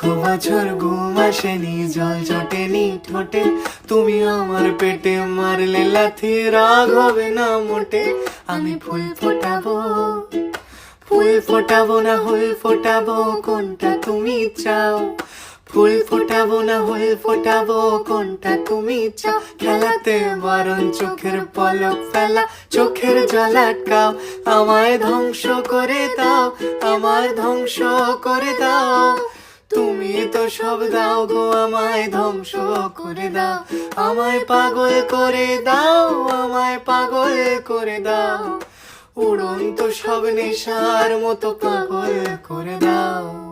বছর ঘুম আসেনি, জল জটেনি ঠোঁটে, তুমি আমার পেটে মারলে লাথি, রাগ হবে না মোটে। আমি ফুল ফোটাবো, ফুল ফোটাবো না হুল ফোটাবো, কোনটা তুমি চাও? ফুল ফোটাবো না হুল ফোটাবো, কোনটা তুমি চাও? খেলাতে বারণ, চোখের পলক ফেলা, চোখের জল আটকাও। আমায় ধ্বংস করে দাও, আমায় ধ্বংস করে দাও। তুমি তো সব দাও গো, আমায় ধ্বংস করে দাও। আমায় পাগল করে দাও, আমায় পাগল করে দাও। উড়ন্ত সব নেশার মতো পাগল করে দাও।